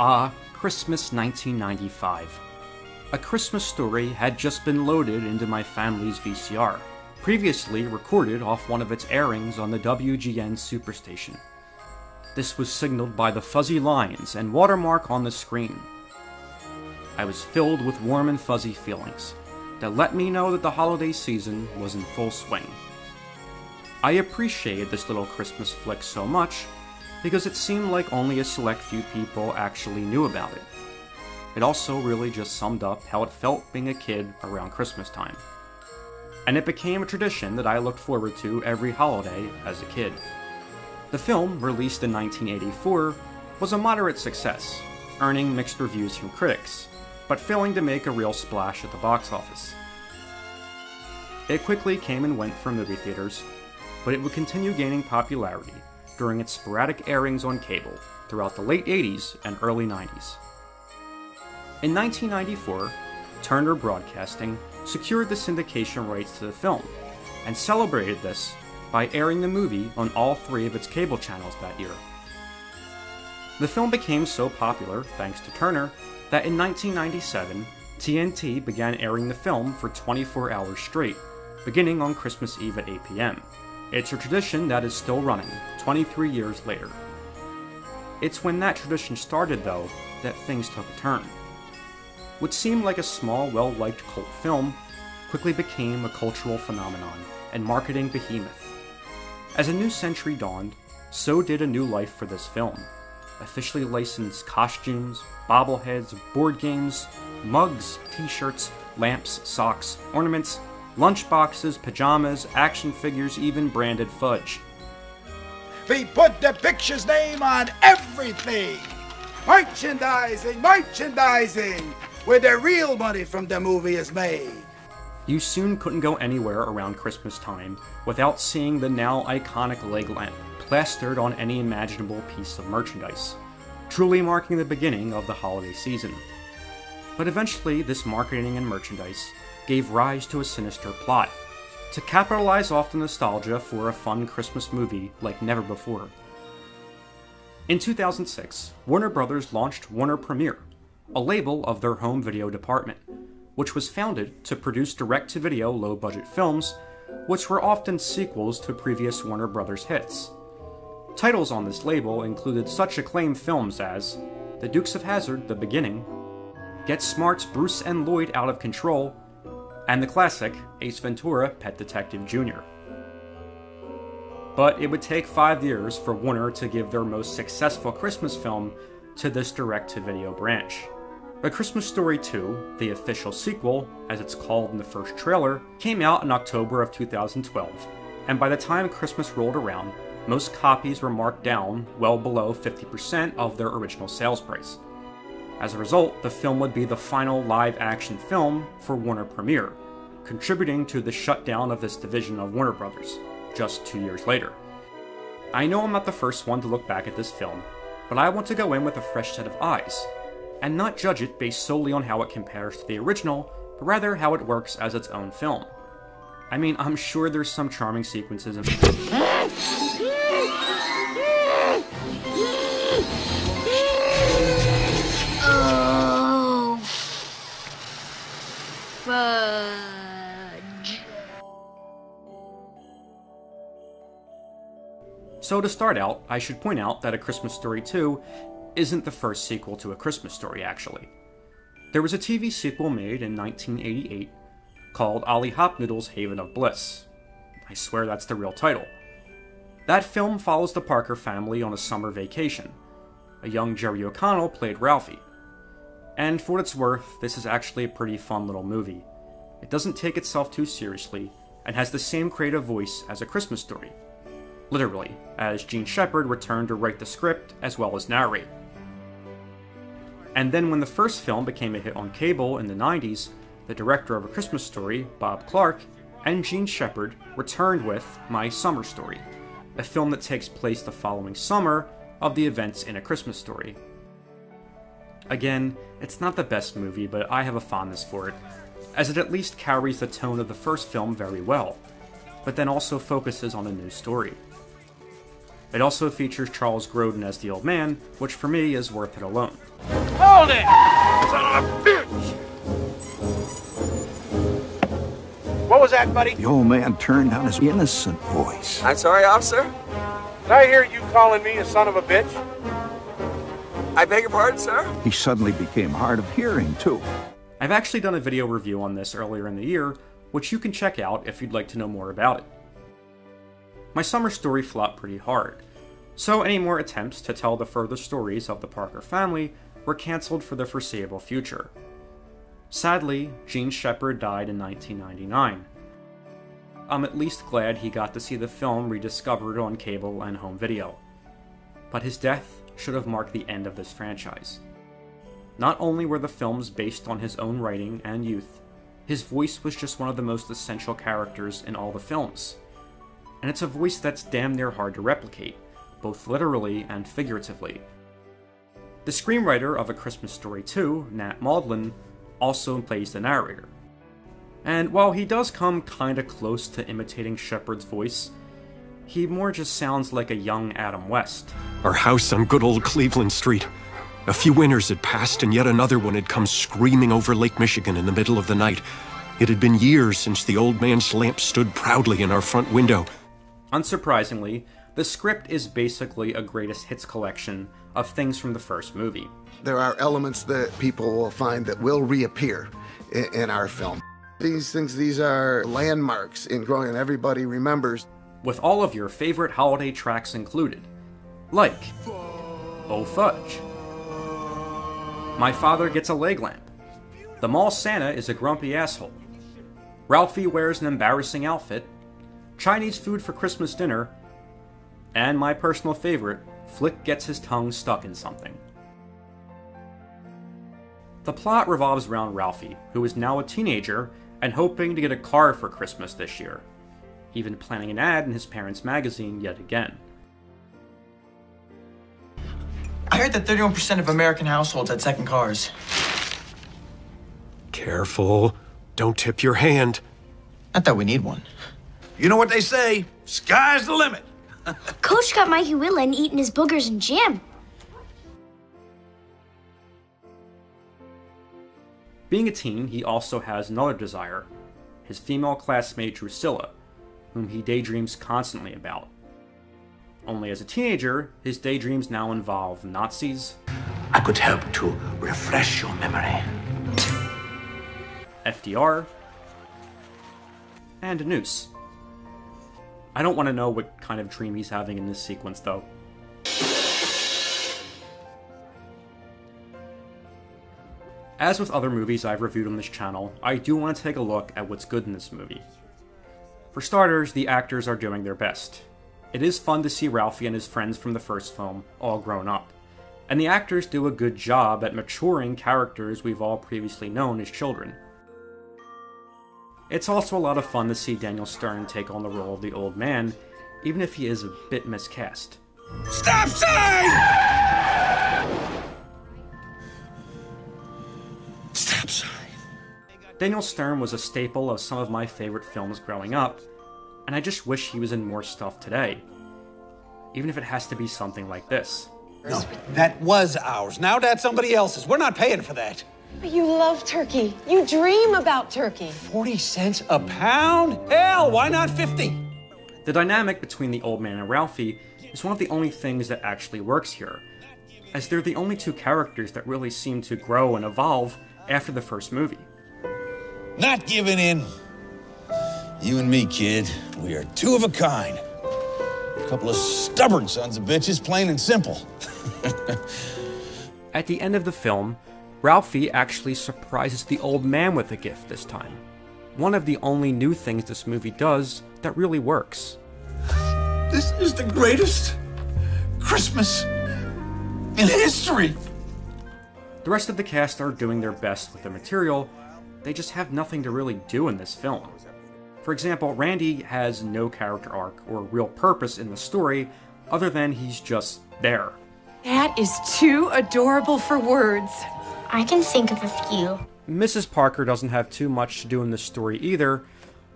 Christmas 1995. A Christmas Story had just been loaded into my family's VCR, previously recorded off one of its airings on the WGN Superstation. This was signaled by the fuzzy lines and watermark on the screen. I was filled with warm and fuzzy feelings that let me know that the holiday season was in full swing. I appreciated this little Christmas flick so much because it seemed like only a select few people actually knew about it. It also really just summed up how it felt being a kid around Christmas time. And it became a tradition that I looked forward to every holiday as a kid. The film, released in 1984, was a moderate success, earning mixed reviews from critics, but failing to make a real splash at the box office. It quickly came and went from movie theaters, but it would continue gaining popularity during its sporadic airings on cable throughout the late 80s and early 90s. In 1994, Turner Broadcasting secured the syndication rights to the film, and celebrated this by airing the movie on all 3 of its cable channels that year. The film became so popular, thanks to Turner, that in 1997, TNT began airing the film for 24 hours straight, beginning on Christmas Eve at 8 p.m. It's a tradition that is still running, 23 years later. It's when that tradition started, though, that things took a turn. What seemed like a small, well-liked cult film quickly became a cultural phenomenon and marketing behemoth. As a new century dawned, so did a new life for this film. Officially licensed costumes, bobbleheads, board games, mugs, t-shirts, lamps, socks, ornaments, lunchboxes, pajamas, action figures, even branded fudge. We put the picture's name on everything! Merchandising, merchandising! Where the real money from the movie is made. You soon couldn't go anywhere around Christmas time without seeing the now iconic leg lamp plastered on any imaginable piece of merchandise, truly marking the beginning of the holiday season. But eventually, this marketing and merchandise gave rise to a sinister plot, to capitalize off the nostalgia for a fun Christmas movie like never before. In 2006, Warner Brothers launched Warner Premiere, a label of their home video department, which was founded to produce direct-to-video low-budget films, which were often sequels to previous Warner Brothers hits. Titles on this label included such acclaimed films as The Dukes of Hazzard: The Beginning, Get Smart's Bruce and Lloyd Out of Control, and the classic Ace Ventura: Pet Detective Jr. But it would take 5 years for Warner to give their most successful Christmas film to this direct-to-video branch. A Christmas Story 2, the official sequel, as it's called in the first trailer, came out in October of 2012, and by the time Christmas rolled around, most copies were marked down well below 50% of their original sales price. As a result, the film would be the final live-action film for Warner Premiere, contributing to the shutdown of this division of Warner Brothers, just 2 years later. I know I'm not the first one to look back at this film, but I want to go in with a fresh set of eyes, and not judge it based solely on how it compares to the original, but rather how it works as its own film. I mean, I'm sure there's some charming sequences in Oh, fudge. So to start out, I should point out that A Christmas Story 2 isn't the first sequel to A Christmas Story, actually. There was a TV sequel made in 1988 called Ollie Hopnoodle's Haven of Bliss. I swear that's the real title. That film follows the Parker family on a summer vacation. A young Jerry O'Connell played Ralphie. And for what it's worth, this is actually a pretty fun little movie. It doesn't take itself too seriously, and has the same creative voice as A Christmas Story. Literally, as Gene Shepard returned to write the script as well as narrate. And then when the first film became a hit on cable in the 90s, the director of A Christmas Story, Bob Clark, and Gene Shepard returned with My Summer Story, a film that takes place the following summer of the events in A Christmas Story. Again, it's not the best movie, but I have a fondness for it, as it at least carries the tone of the first film very well, but then also focuses on a new story. It also features Charles Grodin as the old man, which for me is worth it alone. Hold it! Son of a bitch! What was that, buddy? The old man turned on his innocent voice. I'm sorry, officer? Did I hear you calling me a son of a bitch? I beg your pardon, sir? He suddenly became hard of hearing, too. I've actually done a video review on this earlier in the year, which you can check out if you'd like to know more about it. My summer story flopped pretty hard, so any more attempts to tell the further stories of the Parker family were cancelled for the foreseeable future. Sadly, Gene Shepard died in 1999. I'm at least glad he got to see the film rediscovered on cable and home video. But his death should have marked the end of this franchise. Not only were the films based on his own writing and youth, his voice was just one of the most essential characters in all the films. And it's a voice that's damn near hard to replicate, both literally and figuratively. The screenwriter of A Christmas Story 2, Nat Maudlin, also plays the narrator. And while he does come kinda close to imitating Shepard's voice, he more just sounds like a young Adam West. Our house on good old Cleveland Street. A few winters had passed and yet another one had come screaming over Lake Michigan in the middle of the night. It had been years since the old man's lamp stood proudly in our front window. Unsurprisingly, the script is basically a greatest hits collection of things from the first movie. There are elements that people will find that will reappear in our film. These are landmarks in growing, and everybody remembers. With all of your favorite holiday tracks included, like Oh Fudge, My Father Gets a Leg Lamp, The Mall Santa is a Grumpy Asshole, Ralphie Wears an Embarrassing Outfit, Chinese Food for Christmas Dinner, and my personal favorite, Flick Gets His Tongue Stuck in Something. The plot revolves around Ralphie, who is now a teenager and hoping to get a car for Christmas this year, even planning an ad in his parents' magazine yet again. I heard that 31% of American households had second cars. Careful. Don't tip your hand. Not that we need one. You know what they say, sky's the limit. Coach got Mikey Whitland eating his boogers in gym. Being a teen, he also has another desire, his female classmate Drusilla, whom he daydreams constantly about. Only as a teenager, his daydreams now involve Nazis, I could help to refresh your memory. FDR, and a noose. I don't want to know what kind of dream he's having in this sequence, though. As with other movies I've reviewed on this channel, I do want to take a look at what's good in this movie. For starters, the actors are doing their best. It is fun to see Ralphie and his friends from the first film all grown up, and the actors do a good job at maturing characters we've all previously known as children. It's also a lot of fun to see Daniel Stern take on the role of the old man, even if he is a bit miscast. Stop sign! Stop sign. Daniel Stern was a staple of some of my favorite films growing up, and I just wish he was in more stuff today, even if it has to be something like this. No, that was ours. Now that's somebody else's. We're not paying for that. But you love turkey. You dream about turkey. 40 cents a pound? Hell, why not 50? The dynamic between the old man and Ralphie is one of the only things that actually works here, as they're the only two characters that really seem to grow and evolve after the first movie. Not giving in. You and me, kid, we are two of a kind. A couple of stubborn sons of bitches, plain and simple. At the end of the film, Ralphie actually surprises the old man with a gift this time. One of the only new things this movie does that really works. This is the greatest Christmas in history. The rest of the cast are doing their best with the material, they just have nothing to really do in this film. For example, Randy has no character arc or real purpose in the story other than he's just there. That is too adorable for words. I can think of a few. Mrs. Parker doesn't have too much to do in this story either,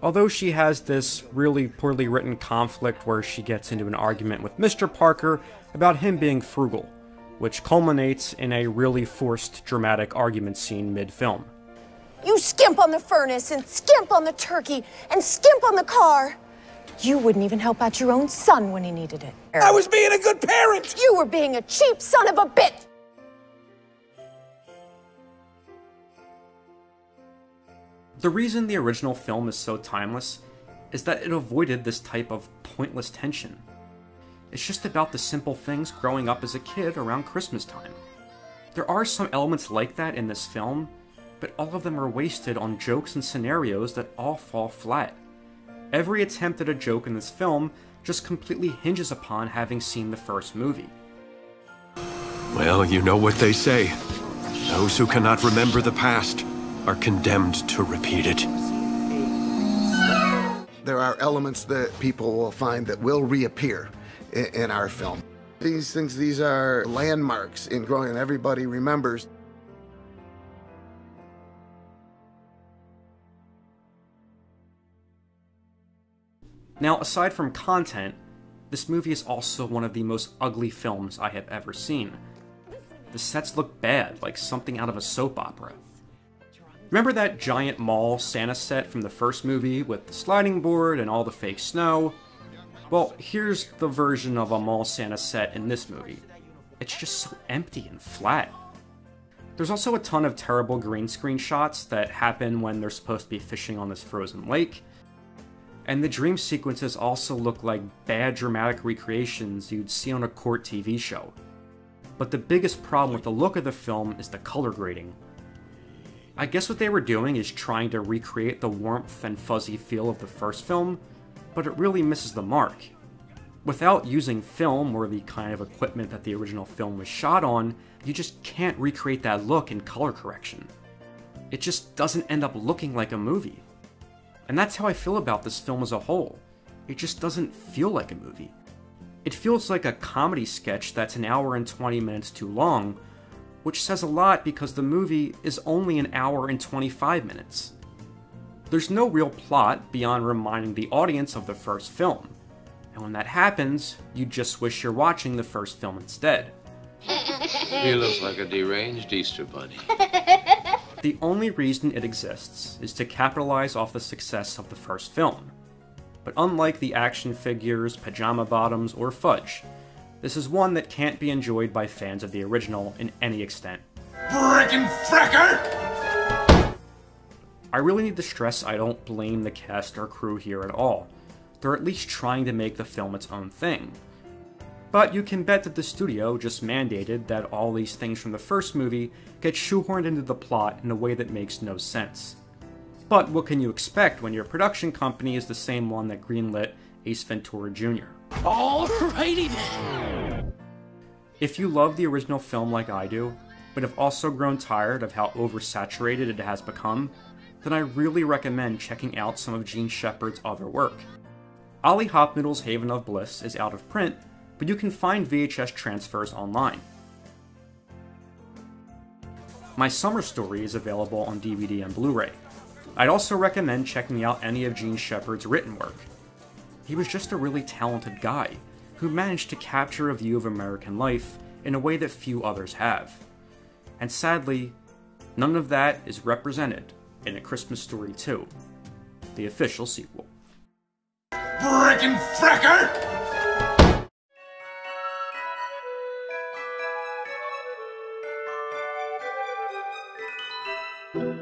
Although she has this really poorly written conflict where she gets into an argument with Mr. Parker about him being frugal, which culminates in a really forced dramatic argument scene mid-film. You skimp on the furnace, and skimp on the turkey, and skimp on the car. You wouldn't even help out your own son when he needed it. I was being a good parent! You were being a cheap son of a bitch! The reason the original film is so timeless is that it avoided this type of pointless tension. It's just about the simple things growing up as a kid around Christmas time. There are some elements like that in this film, but all of them are wasted on jokes and scenarios that all fall flat. Every attempt at a joke in this film just completely hinges upon having seen the first movie. Well, you know what they say. Those who cannot remember the past are condemned to repeat it. There are elements that people will find that will reappear in our film. These are landmarks in growing, and everybody remembers. Now, aside from content, this movie is also one of the most ugly films I have ever seen. The sets look bad, like something out of a soap opera. Remember that giant mall Santa set from the first movie with the sliding board and all the fake snow? Well, here's the version of a mall Santa set in this movie. It's just so empty and flat. There's also a ton of terrible green screen shots that happen when they're supposed to be fishing on this frozen lake. And the dream sequences also look like bad dramatic recreations you'd see on a court TV show. But the biggest problem with the look of the film is the color grading. I guess what they were doing is trying to recreate the warmth and fuzzy feel of the first film, but it really misses the mark. Without using film or the kind of equipment that the original film was shot on, you just can't recreate that look in color correction. It just doesn't end up looking like a movie. And that's how I feel about this film as a whole. It just doesn't feel like a movie. It feels like a comedy sketch that's an hour and 20 minutes too long, which says a lot because the movie is only an hour and 25 minutes. There's no real plot beyond reminding the audience of the first film, and when that happens, you just wish you're watching the first film instead. He looks like a deranged Easter bunny. The only reason it exists is to capitalize off the success of the first film. But unlike the action figures, pajama bottoms, or fudge, this is one that can't be enjoyed by fans of the original in any extent. Frickin' fracker! I really need to stress I don't blame the cast or crew here at all. They're at least trying to make the film its own thing. But you can bet that the studio just mandated that all these things from the first movie get shoehorned into the plot in a way that makes no sense. But what can you expect when your production company is the same one that greenlit Ace Ventura Jr.? Alrighty then! If you love the original film like I do, but have also grown tired of how oversaturated it has become, then I really recommend checking out some of Gene Shepard's other work. Ollie Hopnoodle's Haven of Bliss is out of print, but you can find VHS transfers online. My Summer Story is available on DVD and Blu-ray. I'd also recommend checking out any of Gene Shepard's written work. He was just a really talented guy who managed to capture a view of American life in a way that few others have. And sadly, none of that is represented in A Christmas Story 2, the official sequel. Frickin' fracker! Thank you.